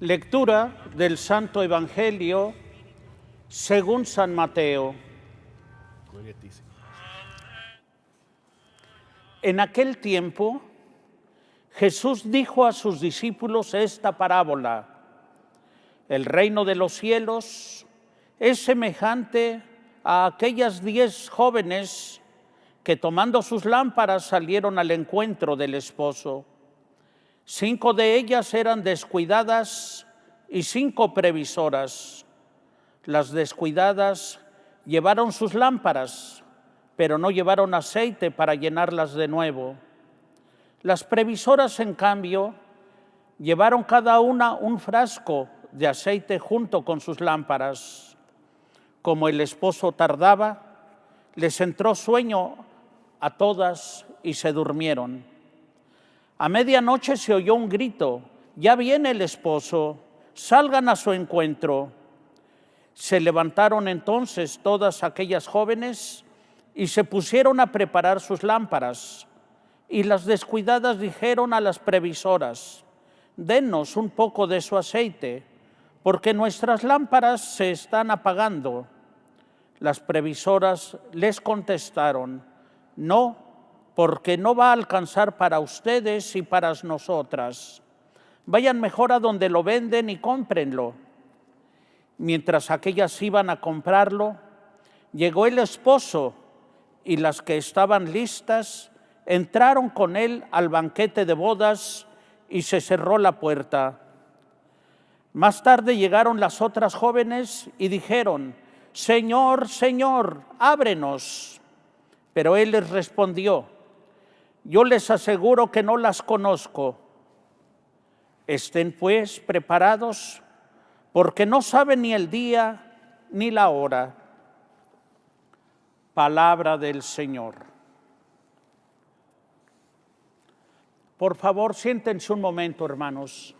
Lectura del Santo Evangelio según San Mateo. Gloria a ti, Señor. En aquel tiempo, Jesús dijo a sus discípulos esta parábola: el reino de los cielos es semejante a aquellas 10 jóvenes que, tomando sus lámparas, salieron al encuentro del esposo. 5 de ellas eran descuidadas y 5 previsoras. Las descuidadas llevaron sus lámparas, pero no llevaron aceite para llenarlas de nuevo. Las previsoras, en cambio, llevaron cada una un frasco de aceite junto con sus lámparas. Como el esposo tardaba, les entró sueño a todas y se durmieron. A medianoche se oyó un grito: ya viene el esposo, salgan a su encuentro. Se levantaron entonces todas aquellas jóvenes y se pusieron a preparar sus lámparas. Y las descuidadas dijeron a las previsoras: denos un poco de su aceite, porque nuestras lámparas se están apagando. Las previsoras les contestaron: no, porque no va a alcanzar para ustedes y para nosotras. Vayan mejor a donde lo venden y cómprenlo. Mientras aquellas iban a comprarlo, llegó el esposo, y las que estaban listas entraron con él al banquete de bodas y se cerró la puerta. Más tarde llegaron las otras jóvenes y dijeron: Señor, Señor, ábrenos. Pero él les respondió: yo les aseguro que no las conozco. Estén pues preparados, porque no saben ni el día ni la hora. Palabra del Señor. Por favor, siéntense un momento, hermanos.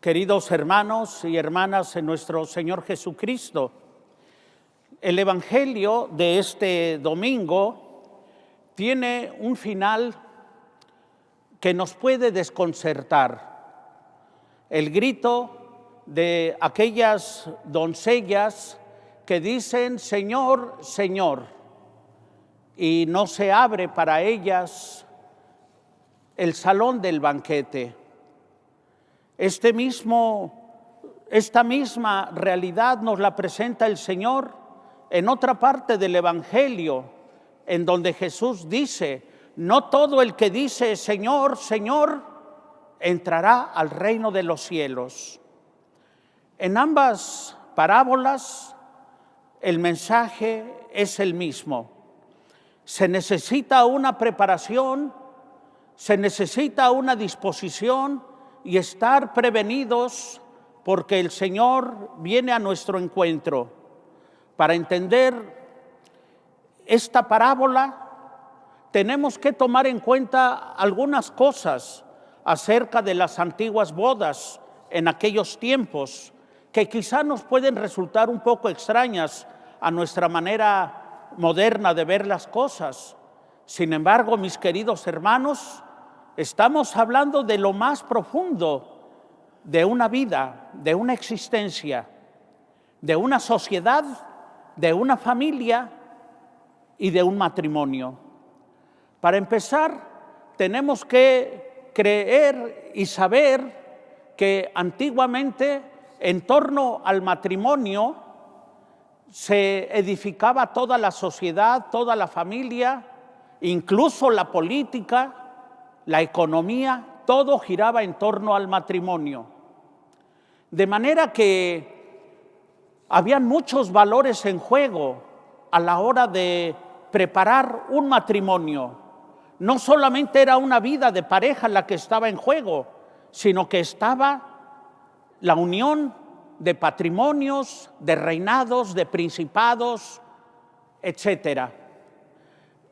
Queridos hermanos y hermanas en nuestro Señor Jesucristo, el Evangelio de este domingo tiene un final que nos puede desconcertar. El grito de aquellas doncellas que dicen: Señor, Señor, y no se abre para ellas el salón del banquete. Esta misma realidad nos la presenta el Señor en otra parte del Evangelio, en donde Jesús dice: no todo el que dice Señor, Señor, entrará al reino de los cielos. En ambas parábolas el mensaje es el mismo. Se necesita una preparación, se necesita una disposición y estar prevenidos, porque el Señor viene a nuestro encuentro. Para entender esta parábola tenemos que tomar en cuenta algunas cosas acerca de las antiguas bodas en aquellos tiempos, que quizá nos pueden resultar un poco extrañas a nuestra manera moderna de ver las cosas. Sin embargo, mis queridos hermanos, estamos hablando de lo más profundo de una vida, de una existencia, de una sociedad, de una familia y de un matrimonio. Para empezar, tenemos que creer y saber que antiguamente, en torno al matrimonio, se edificaba toda la sociedad, toda la familia, incluso la política, la economía, todo giraba en torno al matrimonio. De manera que habían muchos valores en juego a la hora de preparar un matrimonio. No solamente era una vida de pareja la que estaba en juego, sino que estaba la unión de patrimonios, de reinados, de principados, etcétera.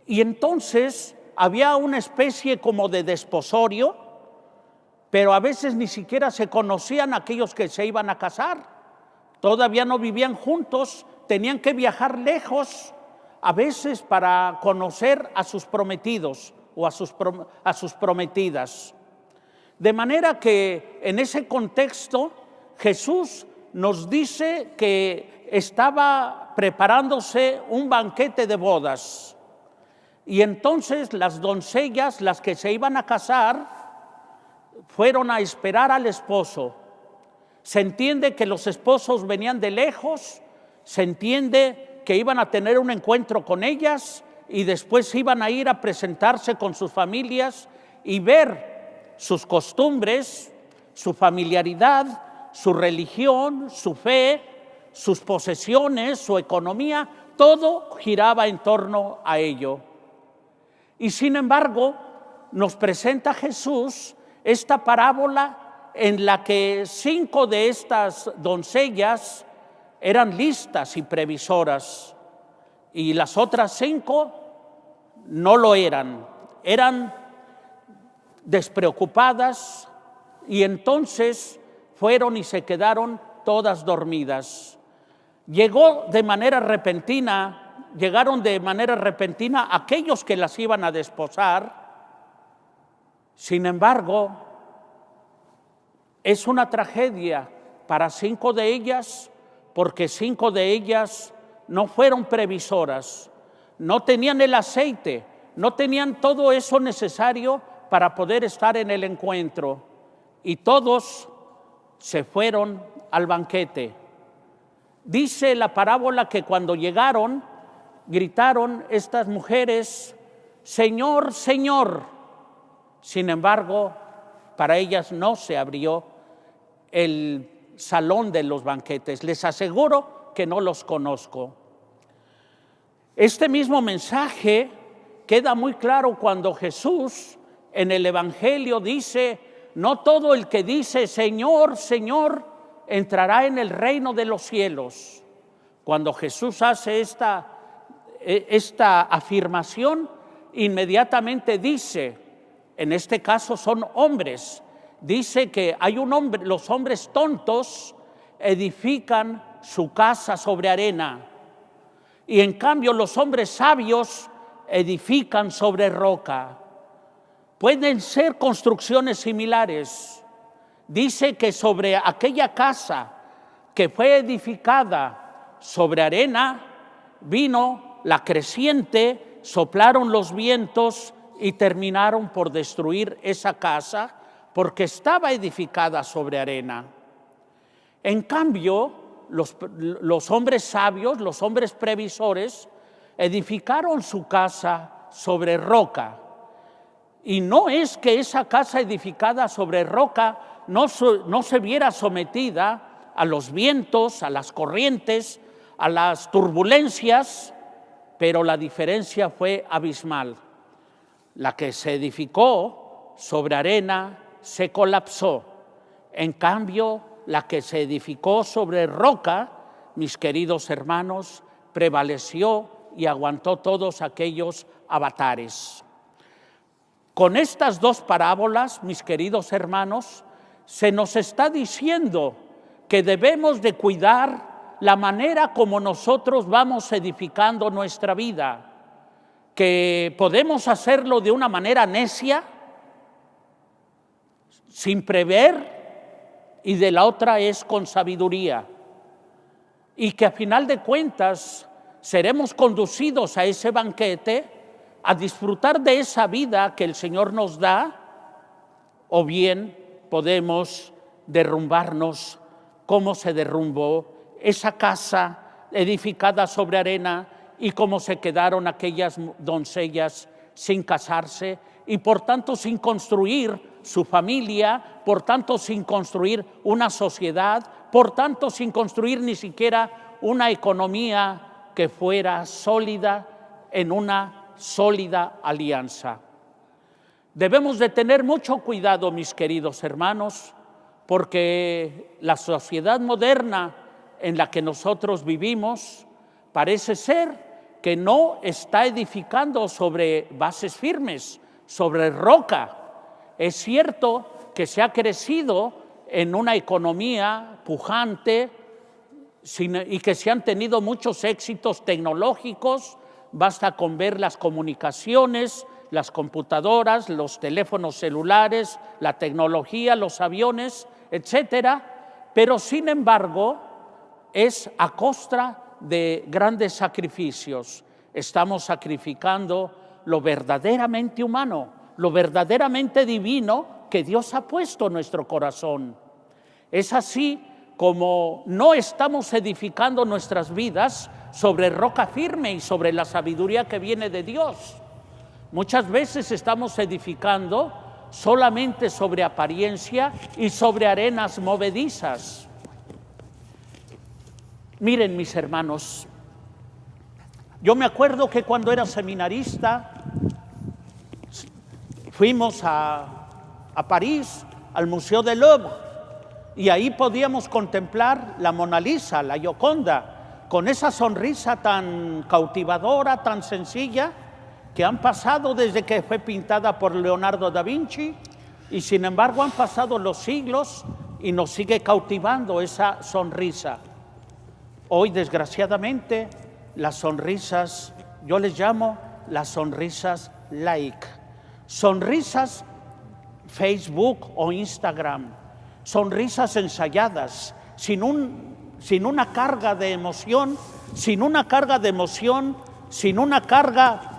Y entonces había una especie como de desposorio, pero a veces ni siquiera se conocían aquellos que se iban a casar. Todavía no vivían juntos, tenían que viajar lejos, a veces para conocer a sus prometidos o a sus prometidas. De manera que en ese contexto Jesús nos dice que estaba preparándose un banquete de bodas. Y entonces las doncellas, las que se iban a casar, fueron a esperar al esposo. Se entiende que los esposos venían de lejos, se entiende que iban a tener un encuentro con ellas y después iban a ir a presentarse con sus familias y ver sus costumbres, su familiaridad, su religión, su fe, sus posesiones, su economía, todo giraba en torno a ello. Y sin embargo, nos presenta Jesús esta parábola en la que 5 de estas doncellas eran listas y previsoras y las otras 5 no lo eran, eran despreocupadas y entonces fueron y se quedaron todas dormidas. Llegaron de manera repentina aquellos que las iban a desposar. Sin embargo, es una tragedia para 5 de ellas, porque 5 de ellas no fueron previsoras, no tenían el aceite, no tenían todo eso necesario para poder estar en el encuentro, y todos se fueron al banquete. Dice la parábola que cuando llegaron, gritaron estas mujeres: Señor, Señor. Sin embargo, para ellas no se abrió el salón de los banquetes. Les aseguro que no los conozco. Este mismo mensaje queda muy claro cuando Jesús en el Evangelio dice: no todo el que dice Señor, Señor, entrará en el reino de los cielos. Cuando Jesús hace esta afirmación, inmediatamente dice, en este caso son hombres, dice que hay un hombre, los hombres tontos edifican su casa sobre arena, y en cambio los hombres sabios edifican sobre roca. Pueden ser construcciones similares. Dice que sobre aquella casa que fue edificada sobre arena, vino la creciente, soplaron los vientos y terminaron por destruir esa casa porque estaba edificada sobre arena. En cambio, los hombres sabios, los hombres previsores, edificaron su casa sobre roca. Y no es que esa casa edificada sobre roca no se viera sometida a los vientos, a las corrientes, a las turbulencias, pero la diferencia fue abismal. La que se edificó sobre arena se colapsó. En cambio, la que se edificó sobre roca, mis queridos hermanos, prevaleció y aguantó todos aquellos avatares. Con estas 2 parábolas, mis queridos hermanos, se nos está diciendo que debemos de cuidar la manera como nosotros vamos edificando nuestra vida, que podemos hacerlo de una manera necia, sin prever, y de la otra es con sabiduría, y que a final de cuentas seremos conducidos a ese banquete a disfrutar de esa vida que el Señor nos da, o bien podemos derrumbarnos como se derrumbó esa casa edificada sobre arena y cómo se quedaron aquellas doncellas sin casarse y por tanto sin construir su familia, por tanto sin construir una sociedad, por tanto sin construir ni siquiera una economía que fuera sólida en una sólida alianza. Debemos de tener mucho cuidado, mis queridos hermanos, porque la sociedad moderna en la que nosotros vivimos parece ser que no está edificando sobre bases firmes, sobre roca. Es cierto que se ha crecido en una economía pujante y que se han tenido muchos éxitos tecnológicos. Basta con ver las comunicaciones, las computadoras, los teléfonos celulares, la tecnología, los aviones, etcétera. Pero sin embargo, es a costa de grandes sacrificios. Estamos sacrificando lo verdaderamente humano, lo verdaderamente divino que Dios ha puesto en nuestro corazón. Es así como no estamos edificando nuestras vidas sobre roca firme y sobre la sabiduría que viene de Dios. Muchas veces estamos edificando solamente sobre apariencia y sobre arenas movedizas. Miren, mis hermanos, yo me acuerdo que cuando era seminarista fuimos a París, al Museo del Louvre, y ahí podíamos contemplar la Mona Lisa, la Gioconda, con esa sonrisa tan cautivadora, tan sencilla, que han pasado desde que fue pintada por Leonardo da Vinci, y sin embargo han pasado los siglos y nos sigue cautivando esa sonrisa. Hoy, desgraciadamente, las sonrisas, yo les llamo las sonrisas like, sonrisas Facebook o Instagram, sonrisas ensayadas, sin una carga de emoción, sin una carga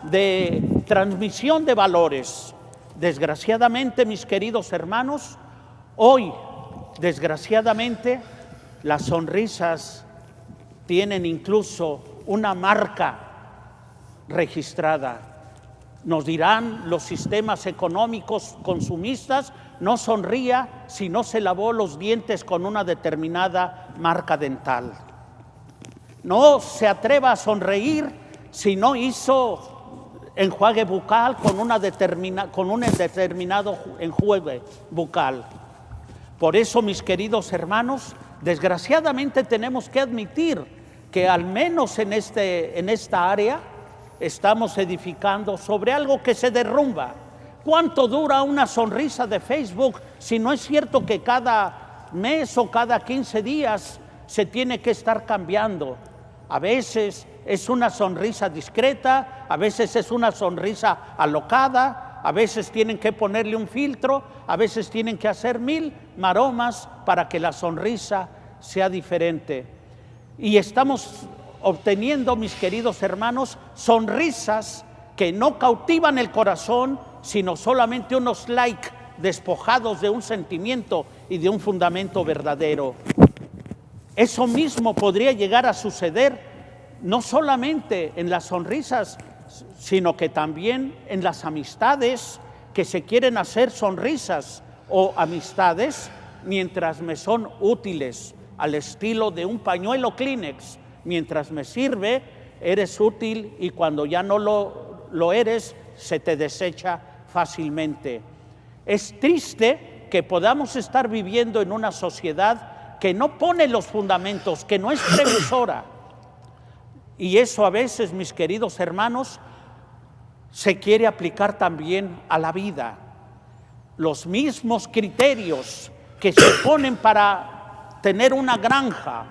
de transmisión de valores. Desgraciadamente, mis queridos hermanos, hoy, desgraciadamente, las sonrisas tienen incluso una marca registrada. Nos dirán los sistemas económicos consumistas: no sonría si no se lavó los dientes con una determinada marca dental. No se atreva a sonreír si no hizo enjuague bucal con un determinado enjuague bucal. Por eso, mis queridos hermanos, desgraciadamente tenemos que admitir que al menos en esta área estamos edificando sobre algo que se derrumba. ¿Cuánto dura una sonrisa de Facebook si no es cierto que cada mes o cada 15 días se tiene que estar cambiando? A veces es una sonrisa discreta, a veces es una sonrisa alocada, a veces tienen que ponerle un filtro, a veces tienen que hacer 1000 maromas para que la sonrisa sea diferente. Y estamos obteniendo, mis queridos hermanos, sonrisas que no cautivan el corazón, sino solamente unos likes despojados de un sentimiento y de un fundamento verdadero. Eso mismo podría llegar a suceder no solamente en las sonrisas, sino que también en las amistades que se quieren hacer sonrisas o amistades mientras me son útiles, al estilo de un pañuelo Kleenex. Mientras me sirve, eres útil, y cuando ya no lo eres, se te desecha fácilmente. Es triste que podamos estar viviendo en una sociedad que no pone los fundamentos, que no es previsora. Y eso a veces, mis queridos hermanos, se quiere aplicar también a la vida. Los mismos criterios que se ponen para tener una granja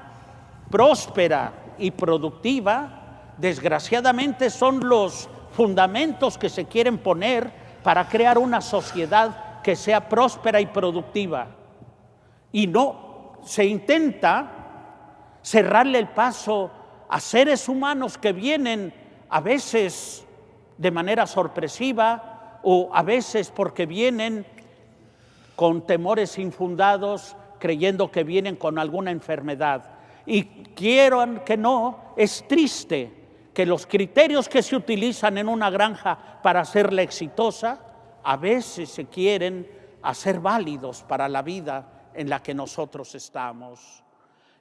próspera y productiva, desgraciadamente son los fundamentos que se quieren poner para crear una sociedad que sea próspera y productiva. Y no se intenta cerrarle el paso a seres humanos que vienen a veces de manera sorpresiva, o a veces porque vienen con temores infundados, creyendo que vienen con alguna enfermedad. Y quieran que no, es triste que los criterios que se utilizan en una granja para hacerla exitosa, a veces se quieren hacer válidos para la vida en la que nosotros estamos.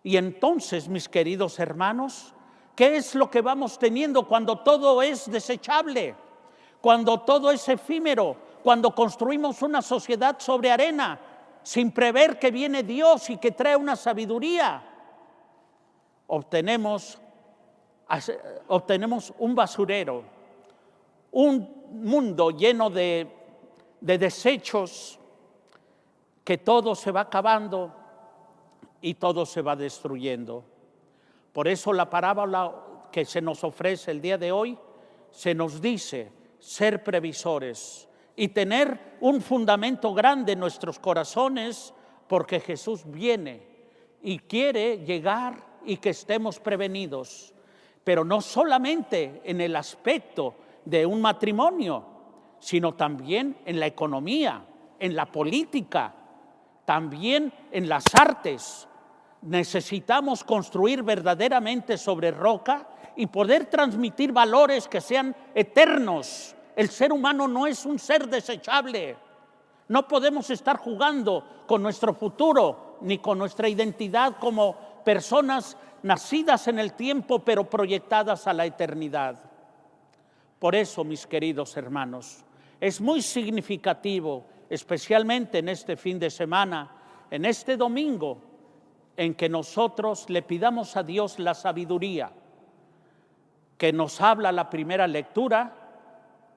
Y entonces, mis queridos hermanos, ¿qué es lo que vamos teniendo cuando todo es desechable? Cuando todo es efímero, cuando construimos una sociedad sobre arena, sin prever que viene Dios y que trae una sabiduría, obtenemos obtenemos un basurero, un mundo lleno de desechos, que todo se va acabando y todo se va destruyendo. Por eso la parábola que se nos ofrece el día de hoy se nos dice ser previsores y tener un fundamento grande en nuestros corazones, porque Jesús viene y quiere llegar y que estemos prevenidos, pero no solamente en el aspecto de un matrimonio, sino también en la economía, en la política, también en las artes. Necesitamos construir verdaderamente sobre roca y poder transmitir valores que sean eternos. El ser humano no es un ser desechable. No podemos estar jugando con nuestro futuro ni con nuestra identidad como personas nacidas en el tiempo, pero proyectadas a la eternidad. Por eso, mis queridos hermanos, es muy significativo, especialmente en este fin de semana, en este domingo, en que nosotros le pidamos a Dios la sabiduría que nos habla la primera lectura,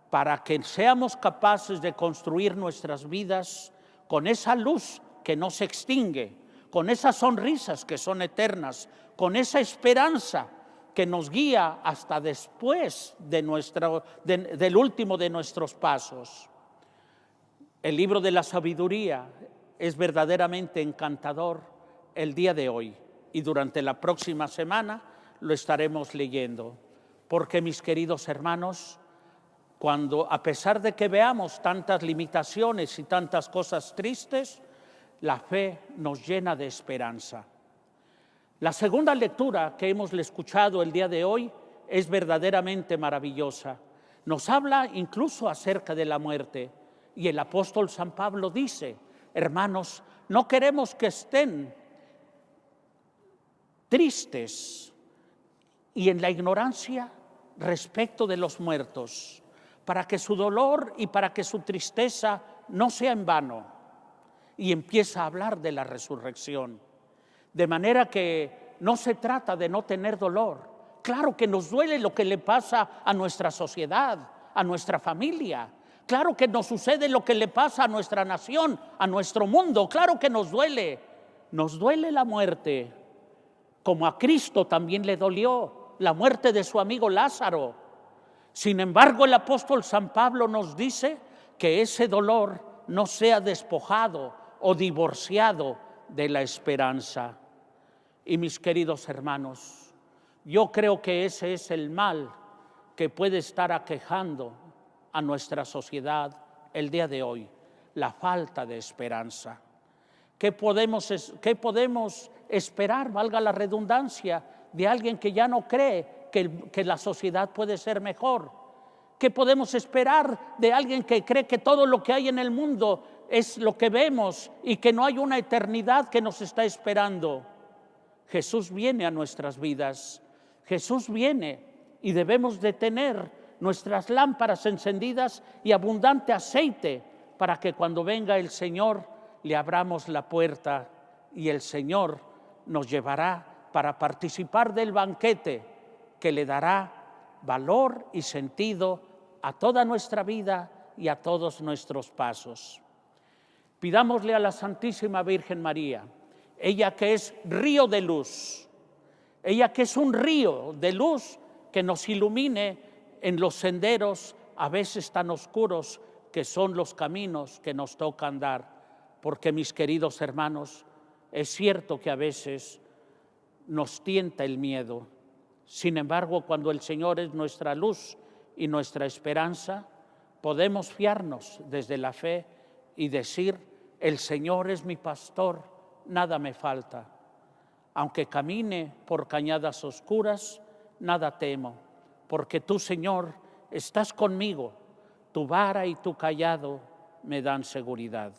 para que seamos capaces de construir nuestras vidas con esa luz que no se extingue, con esas sonrisas que son eternas, con esa esperanza que nos guía hasta después del último de nuestros pasos. El libro de la sabiduría es verdaderamente encantador el día de hoy, y durante la próxima semana lo estaremos leyendo, porque, mis queridos hermanos, cuando, a pesar de que veamos tantas limitaciones y tantas cosas tristes, la fe nos llena de esperanza. La segunda lectura que hemos escuchado el día de hoy es verdaderamente maravillosa. Nos habla incluso acerca de la muerte, y el apóstol San Pablo dice: hermanos, no queremos que estén tristes y en la ignorancia respecto de los muertos, para que su dolor y para que su tristeza no sea en vano. Y empieza a hablar de la resurrección. De manera que no se trata de no tener dolor. Claro que nos duele lo que le pasa a nuestra sociedad, a nuestra familia. Claro que nos sucede lo que le pasa a nuestra nación, a nuestro mundo. Claro que nos duele. Nos duele la muerte, como a Cristo también le dolió la muerte de su amigo Lázaro. Sin embargo, el apóstol San Pablo nos dice que ese dolor no sea despojado o divorciado de la esperanza. Y, mis queridos hermanos, yo creo que ese es el mal que puede estar aquejando a nuestra sociedad el día de hoy: la falta de esperanza. ¿Qué podemos esperar, valga la redundancia, de alguien que ya no cree que la sociedad puede ser mejor? ¿Qué podemos esperar de alguien que cree que todo lo que hay en el mundo es lo que vemos y que no hay una eternidad que nos está esperando? Jesús viene a nuestras vidas. Jesús viene y debemos de tener nuestras lámparas encendidas y abundante aceite, para que cuando venga el Señor le abramos la puerta y el Señor nos llevará para participar del banquete que le dará valor y sentido a toda nuestra vida y a todos nuestros pasos. Pidámosle a la Santísima Virgen María, ella que es río de luz, ella que es un río de luz, que nos ilumine en los senderos a veces tan oscuros que son los caminos que nos toca andar. Porque, mis queridos hermanos, es cierto que a veces nos tienta el miedo. Sin embargo, cuando el Señor es nuestra luz y nuestra esperanza, podemos fiarnos desde la fe y decir: el Señor es mi pastor, nada me falta. Aunque camine por cañadas oscuras, nada temo, porque tú, Señor, estás conmigo. Tu vara y tu cayado me dan seguridad.